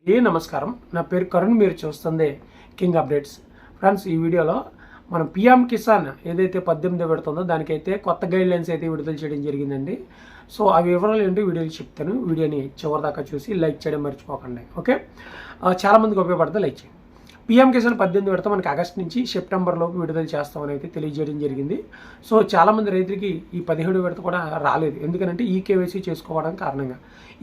నమస్కారం. నా పేరు కరుణ్. మీరు చూస్తుంది కింగ్ అప్డేట్స్. ఫ్రెండ్స్, ఈ వీడియోలో మనం పిఎం కిసాన్ ఏదైతే 18 పెడుతుందో దానికైతే కొత్త గైడ్ లైన్స్ అయితే విడుదల చేయడం జరిగిందండి. సో ఆ వివరాలు ఏంటో వీడియోలో చెప్తాను. వీడియోని చివరిదాకా చూసి లైక్ చేయడం మర్చిపోకండి. ఓకే, చాలామందికి ఉపయోగపడుతుంది, లైక్ చేయండి. పిఎం కిసాన్ 18 విడత మనకి ఆగస్టు నుంచి సెప్టెంబర్లోపు విడుదల చేస్తామని అయితే తెలియజేయడం జరిగింది. సో చాలామంది రైతులకి ఈ 17 విడత కూడా రాలేదు. ఎందుకంటే ఈకేవైసీ చేసుకోవడం కారణంగా.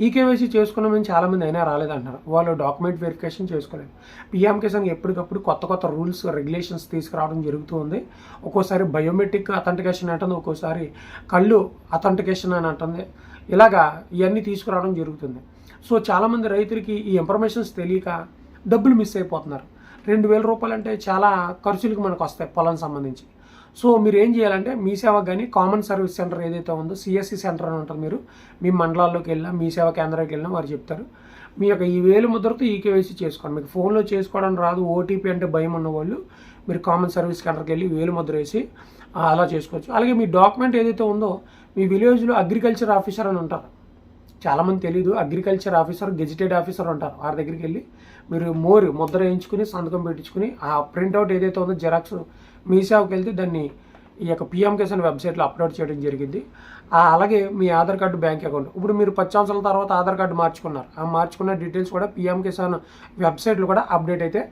ఈకేవైసీ చేసుకున్నామని చాలామంది అయినా రాలేదంటున్నారు. వాళ్ళు డాక్యుమెంట్ వెరిఫికేషన్ చేసుకోలేదు. పిఎం కిసాన్ ఎప్పటికప్పుడు కొత్త రూల్స్ రెగ్యులేషన్స్ తీసుకురావడం జరుగుతూ ఉంది. ఒక్కోసారి బయోమెట్రిక్ అథెంటికేషన్ అంటుంది, ఒక్కోసారి కళ్ళు అథెంటికేషన్ అని అంటుంది. ఇలాగా ఇవన్నీ తీసుకురావడం జరుగుతుంది. సో చాలామంది రైతులకి ఈ ఇన్ఫర్మేషన్స్ తెలియక డబ్బులు మిస్ అయిపోతున్నారు. 2,000 రూపాయలు అంటే చాలా ఖర్చులకు మనకు వస్తాయి పొలం సంబంధించి. సో మీరు ఏం చేయాలంటే మీ సేవకు కానీ కామన్ సర్వీస్ సెంటర్ ఏదైతే ఉందో సిఎస్సి సెంటర్ అని ఉంటుంది. మీరు మీ మండలాల్లోకి వెళ్ళినా మీ సేవా కేంద్రానికి వెళ్ళినా వారు చెప్తారు. మీ యొక్క ఈ వేలు ముద్రతో ఈకేవైసీ చేసుకోండి. మీకు ఫోన్లో చేసుకోవడం రాదు, ఓటీపీ అంటే భయం ఉన్నవాళ్ళు మీరు కామన్ సర్వీస్ సెంటర్కి వెళ్ళి వేలు ముద్ర వేసి అలా చేసుకోవచ్చు. అలాగే మీ డాక్యుమెంట్ ఏదైతే ఉందో మీ విలేజ్లో అగ్రికల్చర్ ఆఫీసర్ అని ఉంటారు. చాలామంది తెలీదు, అగ్రికల్చర్ ఆఫీసర్, గెజిటెడ్ ఆఫీసర్ ఉంటారు. వారి దగ్గరికి వెళ్ళి మీరు ముద్ర వేయించుకుని సంతకం పెట్టించుకుని ఆ ప్రింట్అవుట్ ఏదైతే ఉందో జిరాక్స్ మీ సేవకి వెళ్తే దాన్ని ఈ యొక్క పిఎం కిసాన్ వెబ్సైట్లో అప్లోడ్ చేయడం జరిగింది. అలాగే మీ ఆధార్ కార్డు, బ్యాంక్ అకౌంట్. ఇప్పుడు మీరు 10 సంవత్సరాల తర్వాత ఆధార్ కార్డు మార్చుకున్నారు. ఆ మార్చుకున్న డీటెయిల్స్ కూడా పిఎం కిసాన్ వెబ్సైట్లో కూడా అప్డేట్ అయితే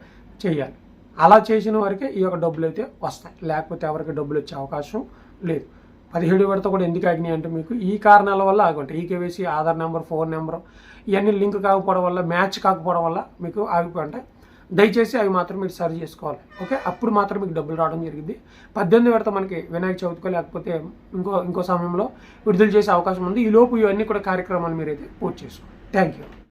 చేయాలి. అలా చేసిన వారికి ఈ యొక్క డబ్బులు అయితే వస్తాయి, లేకపోతే ఎవరికి డబ్బులు వచ్చే అవకాశం లేదు. 17 విడత కూడా ఎందుకు ఆగినాయి అంటే మీకు ఈ కారణాల వల్ల ఆగుంటాయి. EKYC, Aadhaar number, phone number ఇవన్నీ లింక్ కాకపోవడం వల్ల, మ్యాచ్ కాకపోవడం వల్ల మీకు ఆగిపోయి. దయచేసి అవి మాత్రం మీరు సరి చేసుకోవాలి. ఓకే, అప్పుడు మాత్రం మీకు డబ్బులు రావడం జరిగింది. 18 విడత మనకి వినాయక చవితికో లేకపోతే ఇంకో సమయంలో విడుదల చేసే అవకాశం ఉంది. ఈ లోపు ఇవన్నీ కూడా కార్యక్రమాలు మీరైతే పూర్తి చేసుకోండి. Thank you.